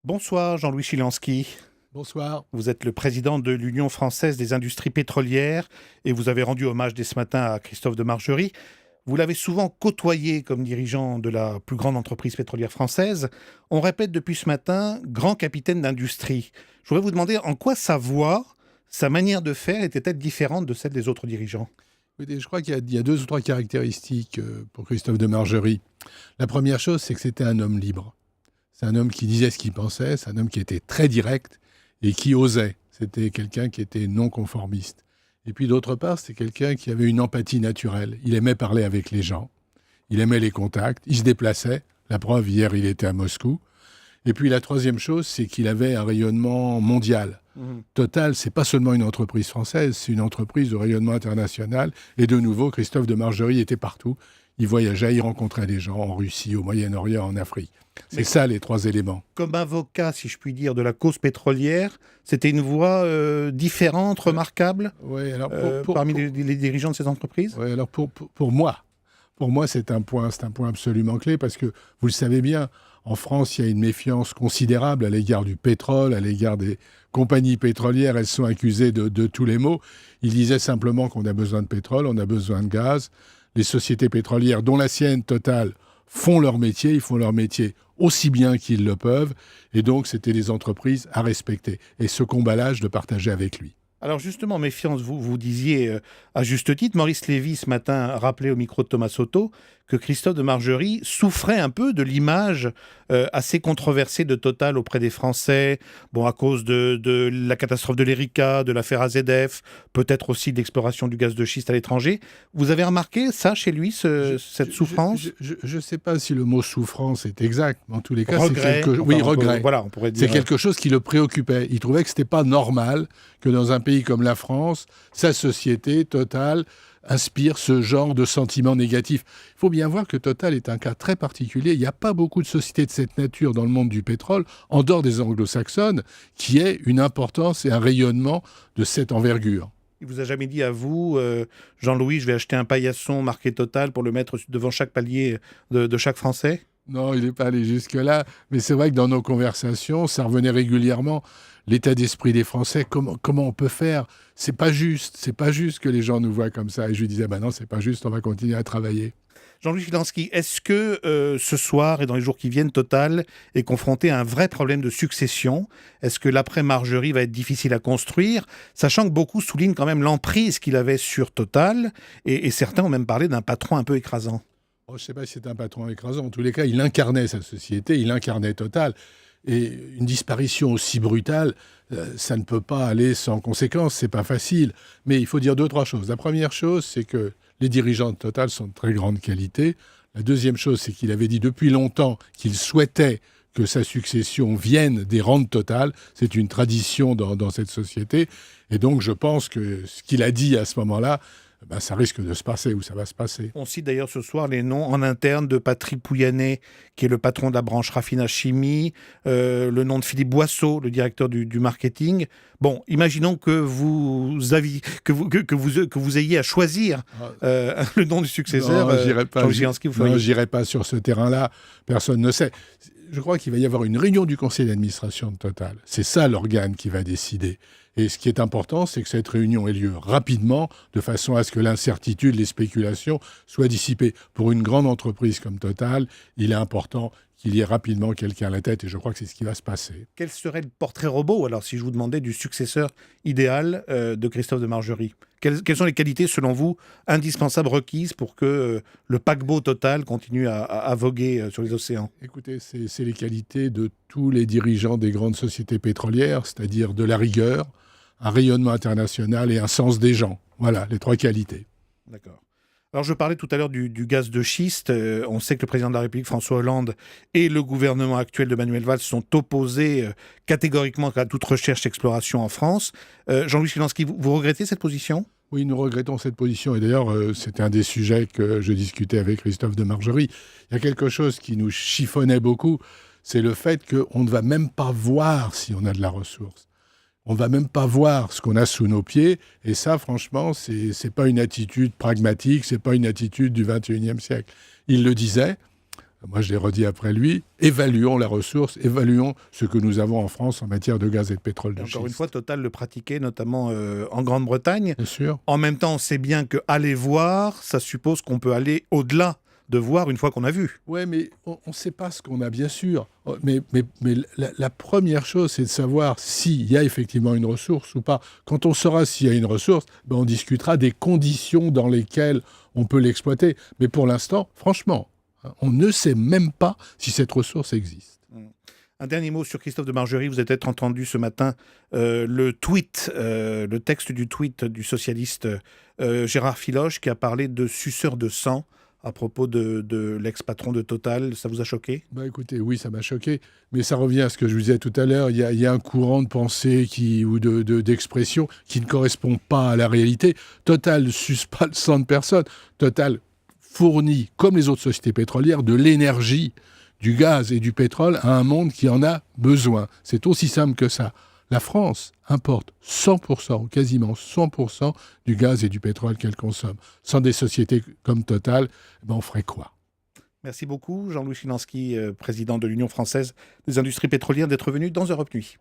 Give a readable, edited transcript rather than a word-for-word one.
Bonsoir Jean-Louis Chilansky. Bonsoir. Vous êtes le président de l'Union française des industries pétrolières et vous avez rendu hommage dès ce matin à Christophe de Margerie. Vous l'avez souvent côtoyé comme dirigeant de la plus grande entreprise pétrolière française. On répète depuis ce matin, grand capitaine d'industrie. Je voudrais vous demander en quoi sa voix, sa manière de faire était-elle différente de celle des autres dirigeants? Écoutez, je crois qu'il y a deux ou trois caractéristiques pour Christophe de Margerie. La première chose, c'est que c'était un homme libre. C'est un homme qui disait ce qu'il pensait, c'est un homme qui était très direct et qui osait. C'était quelqu'un qui était non conformiste. Et puis d'autre part, c'est quelqu'un qui avait une empathie naturelle. Il aimait parler avec les gens, il aimait les contacts, il se déplaçait. La preuve, hier, il était à Moscou. Et puis la troisième chose, c'est qu'il avait un rayonnement mondial. Total, c'est pas seulement une entreprise française, c'est une entreprise de rayonnement international. Et de nouveau, Christophe de Margerie était partout. Il voyageait, il rencontrait des gens en Russie, au Moyen-Orient, en Afrique. C'est ça les trois éléments. Comme avocat, si je puis dire, de la cause pétrolière, c'était une voix différente, remarquable Oui, alors parmi les dirigeants de ces entreprises? ouais, alors pour moi, c'est un point absolument clé parce que vous le savez bien, en France, il y a une méfiance considérable à l'égard du pétrole, à l'égard des compagnies pétrolières. Elles sont accusées de tous les maux. Il disait simplement qu'on a besoin de pétrole, on a besoin de gaz. Les sociétés pétrolières, dont la sienne, Total, font leur métier. Ils font leur métier aussi bien qu'ils le peuvent. Et donc, c'était des entreprises à respecter. Et ce combat-là, je le partageais avec lui. Alors justement, méfiance, vous disiez à juste titre, Maurice Lévy ce matin rappelait au micro de Thomas Soto que Christophe de Margerie souffrait un peu de l'image assez controversée de Total auprès des Français, bon, à cause de la catastrophe de l'Erika, de l'affaire AZF, peut-être aussi de l'exploration du gaz de schiste à l'étranger. Vous avez remarqué ça chez lui, cette souffrance? Je ne sais pas si le mot souffrance est exact, mais en tous les cas, Regret, oui, regret. Voilà, on pourrait dire. C'est quelque chose qui le préoccupait. Il trouvait que ce n'était pas normal que dans un pays comme la France, sa société, Total, inspire ce genre de sentiments négatifs. Il faut bien voir que Total est un cas très particulier. Il n'y a pas beaucoup de sociétés de cette nature dans le monde du pétrole, en dehors des anglo-saxonnes, qui aient une importance et un rayonnement de cette envergure. Il vous a jamais dit à vous, Jean-Louis, je vais acheter un paillasson marqué Total pour le mettre devant chaque palier de chaque Français? Non, il n'est pas allé jusque-là. Mais c'est vrai que dans nos conversations, ça revenait régulièrement. L'état d'esprit des Français, comment on peut faire? C'est pas juste que les gens nous voient comme ça. Et je lui disais, non, c'est pas juste, on va continuer à travailler. Jean-Louis Chilansky, est-ce que ce soir et dans les jours qui viennent, Total est confronté à un vrai problème de succession? Est-ce que l'après-Margerie va être difficile à construire, sachant que beaucoup soulignent quand même l'emprise qu'il avait sur Total, et certains ont même parlé d'un patron un peu écrasant? Je ne sais pas si c'est un patron écrasant. En tous les cas, il incarnait sa société, il incarnait Total. Et une disparition aussi brutale, ça ne peut pas aller sans conséquences, c'est pas facile. Mais il faut dire deux, trois choses. La première chose, c'est que les dirigeants de Total sont de très grande qualité. La deuxième chose, c'est qu'il avait dit depuis longtemps qu'il souhaitait que sa succession vienne des rangs de Total. C'est une tradition dans cette société. Et donc, je pense que ce qu'il a dit à ce moment-là, ça risque de se passer, ou ça va se passer. On cite d'ailleurs ce soir les noms en interne de Patrick Pouyanné, qui est le patron de la branche raffinage chimie, le nom de Philippe Boisseau, le directeur du marketing. Bon, imaginons que vous ayez à choisir le nom du successeur. Non, j'irai pas. Non, j'irai pas sur ce terrain-là. Personne ne sait. Je crois qu'il va y avoir une réunion du conseil d'administration de Total. C'est ça l'organe qui va décider. Et ce qui est important, c'est que cette réunion ait lieu rapidement, de façon à ce que l'incertitude, les spéculations soient dissipées. Pour une grande entreprise comme Total, il est important qu'il y ait rapidement quelqu'un à la tête, et je crois que c'est ce qui va se passer. Quel serait le portrait robot, alors, si je vous demandais du successeur idéal de Christophe de Margerie? Quelles sont les qualités, selon vous, indispensables, requises pour que le paquebot Total continue à voguer sur les océans? Écoutez, c'est les qualités de tous les dirigeants des grandes sociétés pétrolières, c'est-à-dire de la rigueur, un rayonnement international et un sens des gens. Voilà, les trois qualités. D'accord. Alors, je parlais tout à l'heure du gaz de schiste. On sait que le président de la République, François Hollande, et le gouvernement actuel de Manuel Valls sont opposés catégoriquement à toute recherche et exploration en France. Jean-Louis Chilansky, vous regrettez cette position? Oui, nous regrettons cette position. Et d'ailleurs, c'était un des sujets que je discutais avec Christophe de Margerie. Il y a quelque chose qui nous chiffonnait beaucoup, c'est le fait qu'on ne va même pas voir si on a de la ressource. On ne va même pas voir ce qu'on a sous nos pieds. Et ça, franchement, c'est pas une attitude pragmatique, c'est pas une attitude du XXIe siècle. Il le disait, Moi, je l'ai redit après lui, évaluons la ressource, évaluons ce que nous avons en France en matière de gaz et de pétrole de schiste. Encore une fois, Total le pratiquait, notamment en Grande-Bretagne. Bien sûr. En même temps, on sait bien que aller voir, ça suppose qu'on peut aller au-delà de voir une fois qu'on a vu. Oui, mais on ne sait pas ce qu'on a, bien sûr. Mais la première chose, c'est de savoir s'il y a effectivement une ressource ou pas. Quand on saura s'il y a une ressource, ben on discutera des conditions dans lesquelles on peut l'exploiter. Mais pour l'instant, franchement, on ne sait même pas si cette ressource existe. Un dernier mot sur Christophe de Margerie. Vous avez peut-être entendu ce matin le texte du tweet du socialiste Gérard Filoche qui a parlé de suceur de sang à propos de l'ex-patron de Total. Ça vous a choqué ? Écoutez, oui, ça m'a choqué. Mais ça revient à ce que je vous disais tout à l'heure. Il y a un courant de pensée ou d'expression qui ne correspond pas à la réalité. Total ne suce pas le sang de personne. Total fournit, comme les autres sociétés pétrolières, de l'énergie, du gaz et du pétrole à un monde qui en a besoin. C'est aussi simple que ça. La France importe 100%, quasiment 100% du gaz et du pétrole qu'elle consomme. Sans des sociétés comme Total, on ferait quoi ? Merci beaucoup, Jean-Louis Chilansky, président de l'Union française des industries pétrolières, d'être venu dans Europe Nuit.